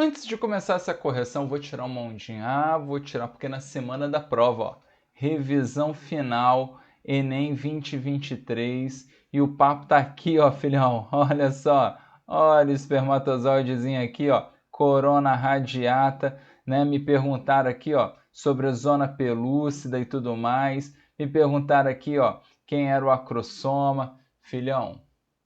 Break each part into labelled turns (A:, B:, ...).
A: Antes de começar essa correção, vou tirar uma ondinha. Vou tirar porque na semana da prova, ó, revisão final, Enem 2023, e o papo tá aqui, ó, filhão. Olha só, olha o espermatozoidezinho aqui, ó, corona radiata, né? Me perguntaram aqui, ó, sobre a zona pelúcida e tudo mais. Me perguntaram aqui, ó, quem era o acrossoma. Filhão,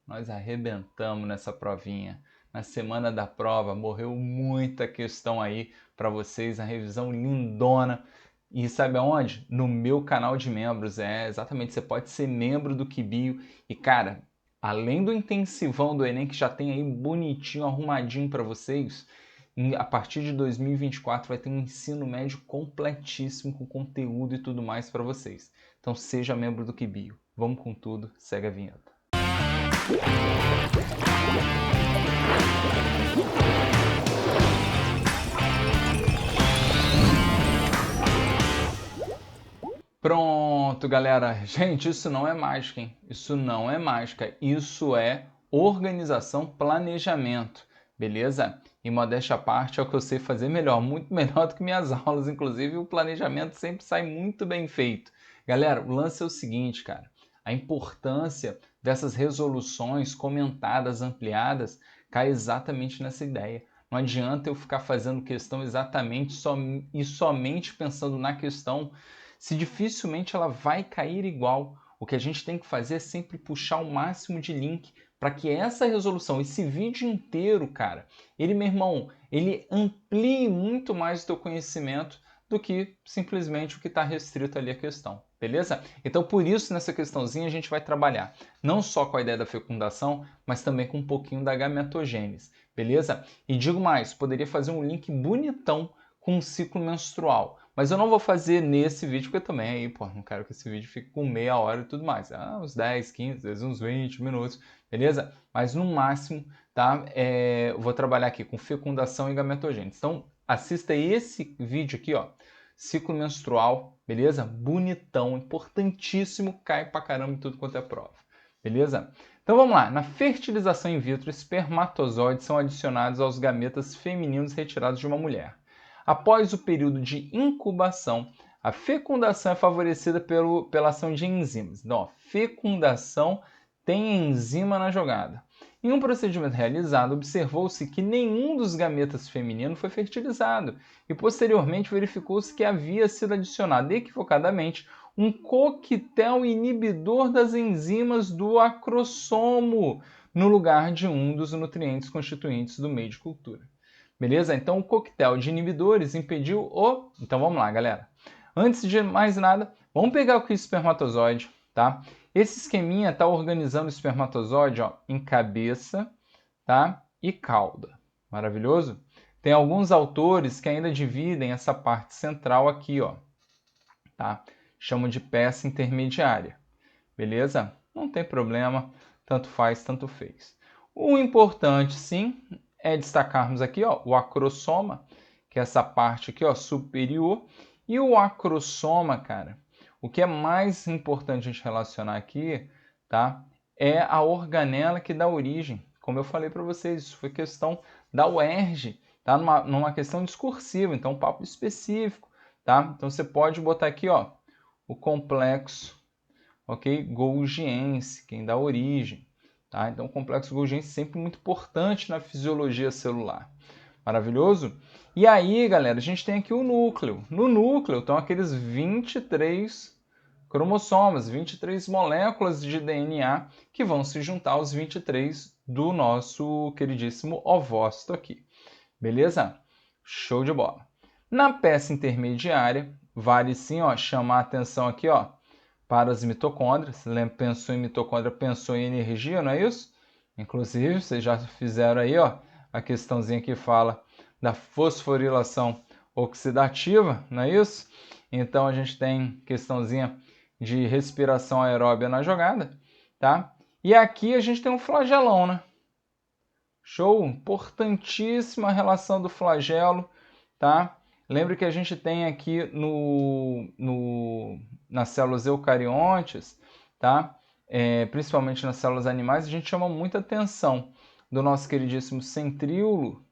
A: nós arrebentamos nessa provinha. Na semana da prova, morreu muita questão aí para vocês, a revisão lindona. E sabe aonde? No meu canal de membros. É, exatamente, você pode ser membro do Quibio. E cara, além do intensivão do Enem, que já tem aí bonitinho, arrumadinho para vocês, a partir de 2024 vai ter um ensino médio completíssimo, com conteúdo e tudo mais para vocês. Então seja membro do Quibio. Vamos com tudo, segue a vinheta. Pronto, galera. Gente, isso não é mágica, hein? Isso não é mágica. Isso é organização, planejamento, beleza? E modéstia à parte é o que eu sei fazer melhor, muito melhor do que minhas aulas, inclusive o planejamento sempre sai muito bem feito. Galera, o lance é o seguinte, cara. A importância dessas resoluções comentadas, ampliadas, cai exatamente nessa ideia. Não adianta eu ficar fazendo questão exatamente e somente pensando na questão, se dificilmente ela vai cair igual. O que a gente tem que fazer é sempre puxar o máximo de link para que essa resolução, esse vídeo inteiro, cara, ele, meu irmão, ele amplie muito mais o teu conhecimento do que simplesmente o que está restrito ali à questão, beleza? Então, por isso, nessa questãozinha, a gente vai trabalhar não só com a ideia da fecundação, mas também com um pouquinho da gametogênese, beleza? E digo mais, poderia fazer um link bonitão com o ciclo menstrual. Mas eu não vou fazer nesse vídeo, porque também aí, pô, não quero que esse vídeo fique com meia hora e tudo mais. Uns 10, 15, às vezes uns 20 minutos, beleza? Mas no máximo, tá? Eu vou trabalhar aqui com fecundação e gametogênese. Então, assista esse vídeo aqui, ó. Ciclo menstrual, beleza? Bonitão, importantíssimo, cai pra caramba em tudo quanto é prova, beleza? Então vamos lá. Na fertilização in vitro, espermatozoides são adicionados aos gametas femininos retirados de uma mulher. Após o período de incubação, a fecundação é favorecida pela ação de enzimas. Então, fecundação tem enzima na jogada. Em um procedimento realizado, observou-se que nenhum dos gametas femininos foi fertilizado e, posteriormente, verificou-se que havia sido adicionado equivocadamente um coquetel inibidor das enzimas do acrossomo no lugar de um dos nutrientes constituintes do meio de cultura. Beleza? Então o coquetel de inibidores impediu o... Então vamos lá, galera. Antes de mais nada, vamos pegar aqui o espermatozoide, tá? Esse esqueminha está organizando o espermatozoide, ó, em cabeça, tá? E cauda. Maravilhoso? Tem alguns autores que ainda dividem essa parte central aqui, ó, tá? Chamam de peça intermediária. Beleza? Não tem problema, tanto faz, tanto fez. O importante, sim, é destacarmos aqui, ó, o acrossoma, que é essa parte aqui, ó, superior. E o acrossoma, cara, o que é mais importante a gente relacionar aqui, tá? É a organela que dá origem. Como eu falei para vocês, isso foi questão da UERJ, tá? Numa questão discursiva, então um papo específico, tá? Então você pode botar aqui, ó, o complexo, ok? Golgiense, quem dá origem. Tá? Então, o complexo Golgi é sempre muito importante na fisiologia celular. Maravilhoso? E aí, galera, a gente tem aqui o núcleo. No núcleo estão aqueles 23 cromossomas, 23 moléculas de DNA que vão se juntar aos 23 do nosso queridíssimo ovócito aqui. Beleza? Show de bola. Na peça intermediária, vale sim, ó, chamar a atenção aqui, ó, para as mitocôndrias. Pensou em mitocôndria, pensou em energia, não é isso? Inclusive, vocês já fizeram aí, ó, a questãozinha que fala da fosforilação oxidativa, não é isso? Então a gente tem questãozinha de respiração aeróbia na jogada, tá? E aqui a gente tem um flagelão, né? Show? Importantíssima a relação do flagelo, tá? Lembra que a gente tem aqui nas células eucariontes, tá? Principalmente nas células animais, a gente chama muita atenção do nosso queridíssimo centríolo,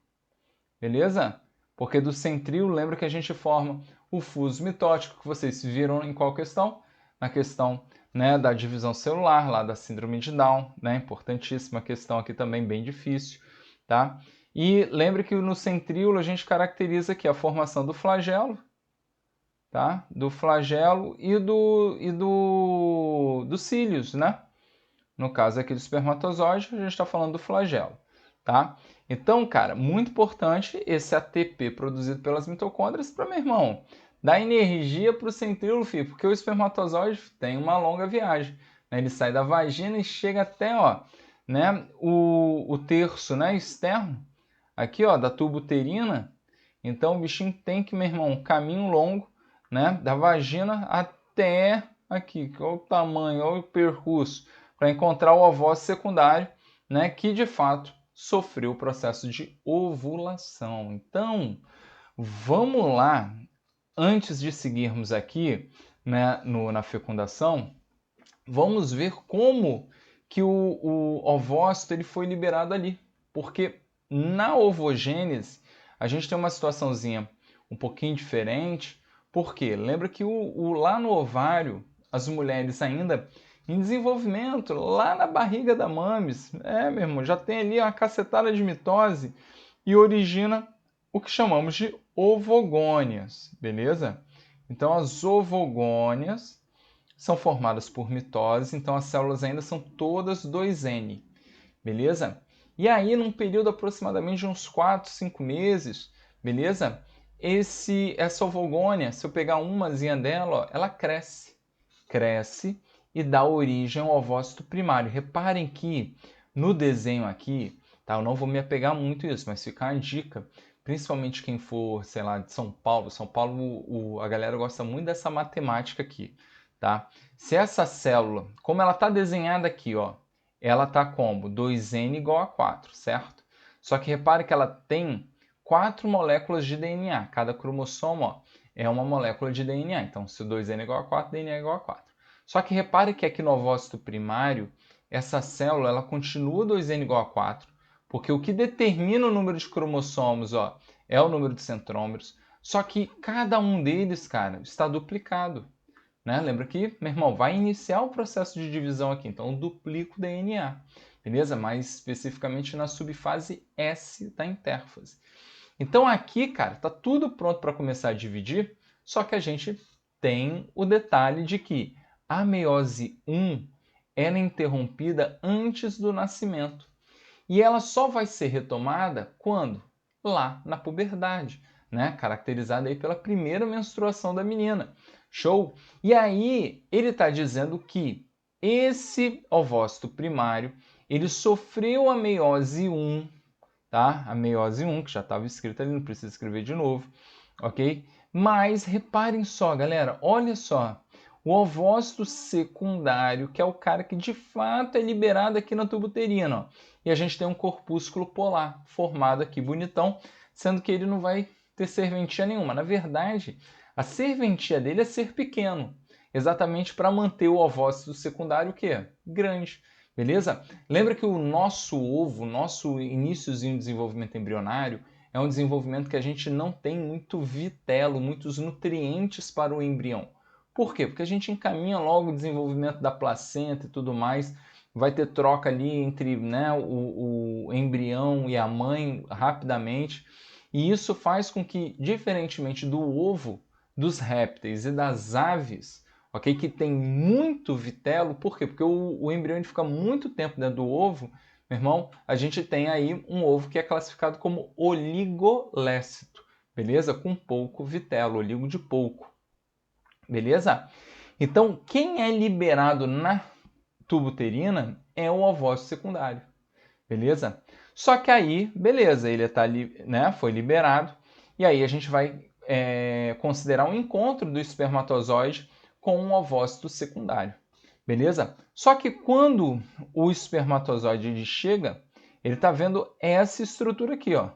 A: beleza? Porque do centríolo, lembra que a gente forma o fuso mitótico, que vocês viram em qual questão? Na questão, né, da divisão celular, lá da síndrome de Down, né? Importantíssima questão aqui também, bem difícil, tá? E lembre que no centríolo a gente caracteriza aqui a formação do flagelo, tá? Do flagelo e dos cílios, né? No caso aqui do espermatozoide, a gente está falando do flagelo, tá? Então, cara, muito importante esse ATP produzido pelas mitocôndrias para, meu irmão, dar energia para o centríolo, filho, porque o espermatozoide tem uma longa viagem, né? Ele sai da vagina e chega até, ó, né, o terço, né, externo, aqui, ó, da tuba uterina. Então, o bichinho tem que, meu irmão, um caminho longo, né, da vagina até aqui, olha o tamanho, olha o percurso, para encontrar o ovócito secundário, né, que de fato sofreu o processo de ovulação. Então, vamos lá, antes de seguirmos aqui, né, na fecundação, vamos ver como que o ovócito ele foi liberado ali. Porque na ovogênese, a gente tem uma situaçãozinha um pouquinho diferente. Por quê? Lembra que lá no ovário, as mulheres ainda em desenvolvimento, lá na barriga da mames, meu irmão, já tem ali uma cacetada de mitose e origina o que chamamos de ovogônias, beleza? Então, as ovogônias são formadas por mitose, então as células ainda são todas 2N, beleza? E aí, num período aproximadamente de uns 4, 5 meses, beleza? Essa ovogônia, se eu pegar umazinha dela, ó, ela cresce e dá origem ao ovócito primário. Reparem que no desenho aqui, tá? Eu não vou me apegar muito a isso, mas fica uma dica, principalmente quem for, sei lá, de São Paulo. São Paulo, a galera gosta muito dessa matemática aqui, tá? Se essa célula, como ela está desenhada aqui, ó, ela está como? 2N igual a 4, certo? Só que repare que ela tem 4 moléculas de DNA. Cada cromossomo, ó, é uma molécula de DNA. Então, se 2N é igual a 4, DNA é igual a 4. Só que repare que aqui no ovócito primário, essa célula ela continua 2N igual a 4, porque o que determina o número de cromossomos, ó, é o número de centrômeros. Só que cada um deles, cara, está duplicado. Né? Lembra que, meu irmão, vai iniciar o processo de divisão aqui, então eu duplico o DNA, beleza? Mais especificamente na subfase S da intérfase. Então aqui, cara, tá tudo pronto para começar a dividir, só que a gente tem o detalhe de que a meiose 1 ela é interrompida antes do nascimento. E ela só vai ser retomada quando? Lá na puberdade, né? Caracterizada aí pela primeira menstruação da menina. Show? E aí ele está dizendo que esse ovócito primário, ele sofreu a meiose 1, tá? A meiose 1, que já estava escrita ali, não precisa escrever de novo, ok? Mas reparem só, galera, olha só. O ovócito secundário, que é o cara que de fato é liberado aqui na tuba uterina, ó. E a gente tem um corpúsculo polar formado aqui, bonitão, sendo que ele não vai ter serventia nenhuma. Na verdade, a serventia dele é ser pequeno, exatamente para manter o ovócito secundário o quê? Grande. Beleza? Lembra que o nosso ovo, nosso iníciozinho de desenvolvimento embrionário, é um desenvolvimento que a gente não tem muito vitelo, muitos nutrientes para o embrião. Por quê? Porque a gente encaminha logo o desenvolvimento da placenta e tudo mais, vai ter troca ali entre, né, o embrião e a mãe rapidamente, e isso faz com que, diferentemente do ovo, dos répteis e das aves, ok? Que tem muito vitelo, por quê? Porque o embrião fica muito tempo dentro do ovo, meu irmão, a gente tem aí um ovo que é classificado como oligolécito, beleza? Com pouco vitelo, oligo de pouco, beleza? Então, quem é liberado na tuba uterina é o ovócito secundário, beleza? Só que aí, beleza, ele tá ali, né? Foi liberado, e aí a gente vai considerar um encontro do espermatozoide com um ovócito secundário, beleza? Só que quando o espermatozoide ele chega, ele está vendo essa estrutura aqui, ó,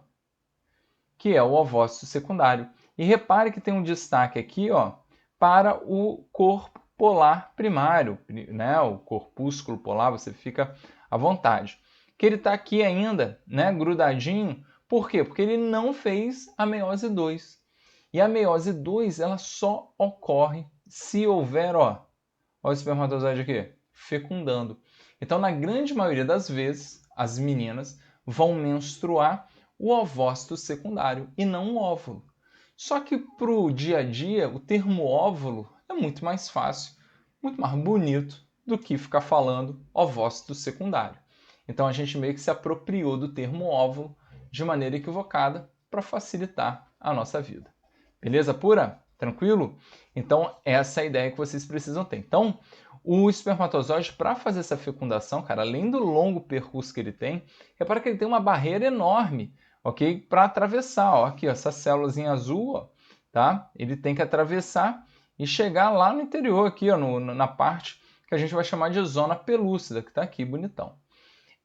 A: que é o ovócito secundário. E repare que tem um destaque aqui, ó, para o corpo polar primário, né? O corpúsculo polar, você fica à vontade. Que ele está aqui ainda, né, grudadinho. Por quê? Porque ele não fez a meiose 2. E a meiose 2, ela só ocorre se houver, ó o espermatozoide aqui, fecundando. Então, na grande maioria das vezes, as meninas vão menstruar o ovócito secundário e não o óvulo. Só que para o dia a dia, o termo óvulo é muito mais fácil, muito mais bonito do que ficar falando ovócito secundário. Então a gente meio que se apropriou do termo óvulo de maneira equivocada para facilitar a nossa vida. Beleza pura? Tranquilo? Então essa é a ideia que vocês precisam ter. Então o espermatozoide, para fazer essa fecundação, cara, além do longo percurso que ele tem, repara que ele tem uma barreira enorme, ok? Para atravessar, ó, aqui, ó, essa célula em azul, ó, tá? Ele tem que atravessar e chegar lá no interior, aqui, ó, na parte que a gente vai chamar de zona pelúcida, que está aqui, bonitão.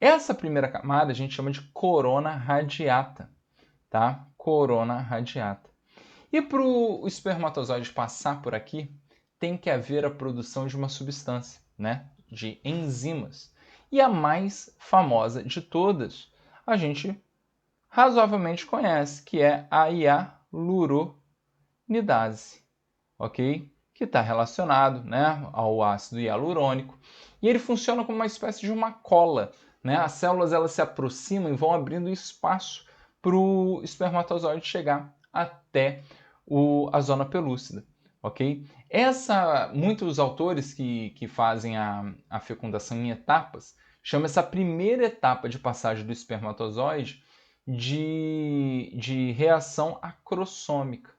A: Essa primeira camada a gente chama de corona radiata, tá? Corona radiata. E para o espermatozoide passar por aqui, tem que haver a produção de uma substância, né? De enzimas. E a mais famosa de todas, a gente razoavelmente conhece, que é a hialuronidase, ok? Que está relacionado, né, ao ácido hialurônico. E ele funciona como uma espécie de uma cola, né? As células elas se aproximam e vão abrindo espaço para o espermatozoide chegar até a zona pelúcida, ok? Muitos autores que fazem a fecundação em etapas chamam essa primeira etapa de passagem do espermatozoide de reação acrossômica.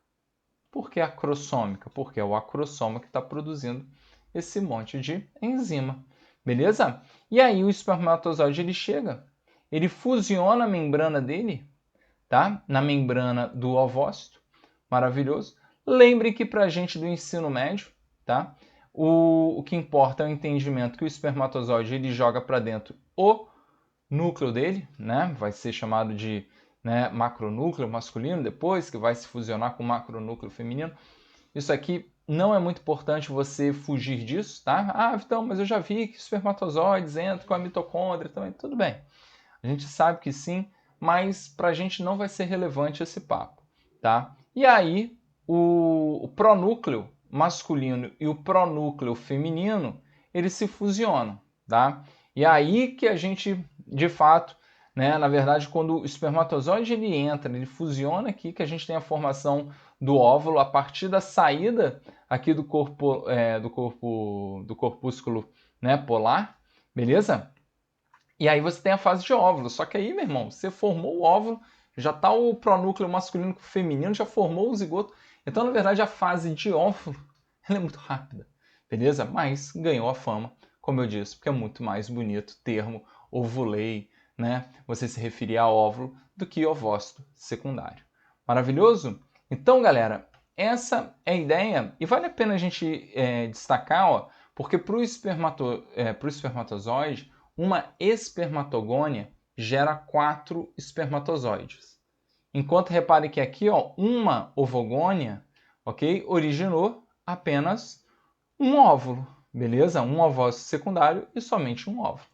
A: Por que acrossômica? Porque é o acrossoma que está produzindo esse monte de enzima, beleza? E aí o espermatozoide ele chega, ele fusiona a membrana dele, tá? Na membrana do ovócito, maravilhoso. Lembre que para a gente do ensino médio, tá? O que importa é o entendimento que o espermatozoide ele joga para dentro o núcleo dele, né? Vai ser chamado de, né, macronúcleo masculino depois, que vai se fusionar com o macronúcleo feminino. Isso aqui não é muito importante você fugir disso, tá? Ah, então, mas eu já vi que espermatozoides entram com a mitocôndria também. Tudo bem, a gente sabe que sim, mas para a gente não vai ser relevante esse papo, tá? E aí, o pronúcleo masculino e o pronúcleo feminino, eles se fusionam, tá? E aí que a gente, de fato, né, na verdade, quando o espermatozoide ele entra, ele fusiona aqui, que a gente tem a formação do óvulo a partir da saída aqui do corpúsculo, né, polar, beleza? E aí você tem a fase de óvulo. Só que aí, meu irmão, você formou o óvulo, já está o pronúcleo masculino com o feminino, já formou o zigoto. Então, na verdade, a fase de óvulo ela é muito rápida, beleza? Mas ganhou a fama, como eu disse, porque é muito mais bonito o termo ovulei, né? Você se referir a óvulo do que ovócito secundário. Maravilhoso? Então, galera, essa é a ideia. E vale a pena a gente destacar, ó, porque para o espermatozoide, uma espermatogônia gera 4 espermatozoides. Enquanto repare que aqui, ó, uma ovogônia, ok, originou apenas um óvulo, beleza? Um ovócito secundário e somente um óvulo.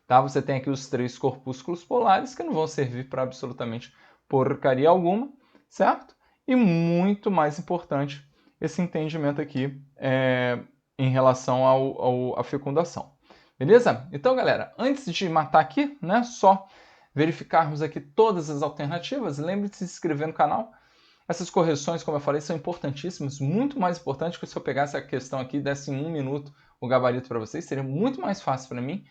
A: Tá? Você tem aqui os 3 corpúsculos polares que não vão servir para absolutamente porcaria alguma, certo? E muito mais importante esse entendimento aqui em relação à fecundação. Beleza? Então, galera, antes de matar aqui, né, só verificarmos aqui todas as alternativas, lembre-se de se inscrever no canal. Essas correções, como eu falei, são importantíssimas, muito mais importantes que se eu pegasse a questão aqui e desse em 1 minuto o gabarito para vocês, seria muito mais fácil para mim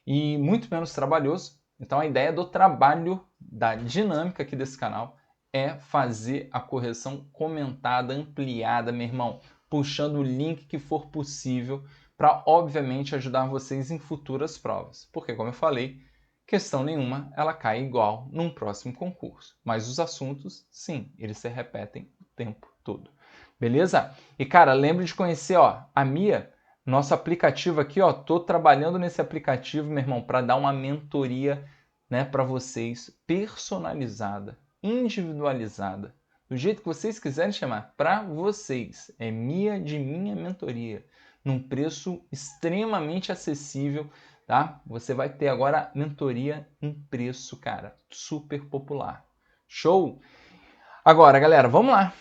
A: e muito menos trabalhoso. Então a ideia do trabalho, da dinâmica aqui desse canal é fazer a correção comentada, ampliada, meu irmão, puxando o link que for possível para, obviamente, ajudar vocês em futuras provas. Porque, como eu falei, questão nenhuma, ela cai igual num próximo concurso. Mas os assuntos, sim, eles se repetem o tempo todo. Beleza? E, cara, lembre de conhecer, ó, a Mia, nosso aplicativo aqui, ó, tô trabalhando nesse aplicativo, meu irmão, para dar uma mentoria, né, para vocês, personalizada, individualizada, do jeito que vocês quiserem chamar, para vocês. É Mia de Minha Mentoria, num preço extremamente acessível, tá? Você vai ter agora mentoria em preço, cara, super popular. Show? Agora, galera, vamos lá.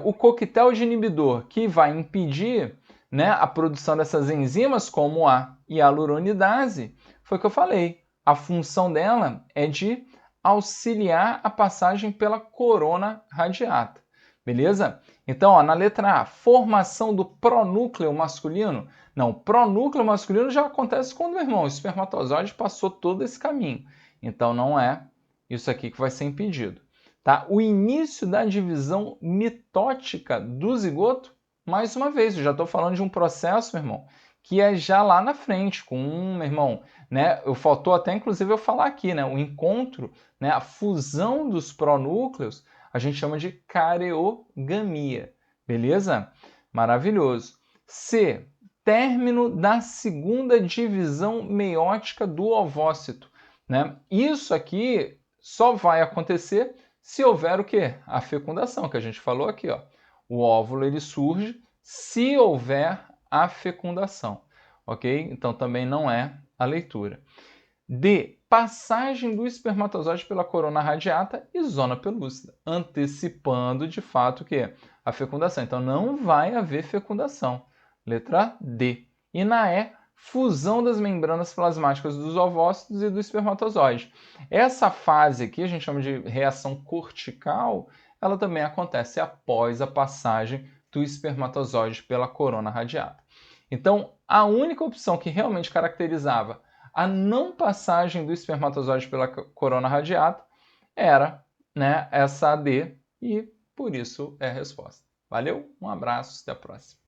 A: O coquetel de inibidor que vai impedir, né, a produção dessas enzimas, como a hialuronidase, foi o que eu falei. A função dela é de auxiliar a passagem pela corona radiata. Beleza? Então, ó, na letra A, formação do pronúcleo masculino. Não, pronúcleo masculino já acontece quando, meu irmão, o espermatozoide passou todo esse caminho. Então, não é isso aqui que vai ser impedido. Tá? O início da divisão mitótica do zigoto, mais uma vez, eu já estou falando de um processo, meu irmão, que é já lá na frente, meu irmão, né? Faltou até, inclusive, eu falar aqui, né? O encontro, né? A fusão dos pronúcleos, a gente chama de careogamia, beleza? Maravilhoso. C, término da segunda divisão meiótica do ovócito, né? Isso aqui só vai acontecer se houver o quê? A fecundação, que a gente falou aqui, ó. O óvulo ele surge se houver a fecundação, ok? Então também não é a leitura. D, passagem do espermatozoide pela corona radiata e zona pelúcida, antecipando de fato o quê? A fecundação. Então não vai haver fecundação. Letra D. E na E, fusão das membranas plasmáticas dos ovócitos e do espermatozoide. Essa fase aqui a gente chama de reação cortical, ela também acontece após a passagem do espermatozoide pela corona radiata. Então, a única opção que realmente caracterizava a não passagem do espermatozoide pela corona radiata era, né, essa AD, e por isso é a resposta. Valeu, um abraço, até a próxima.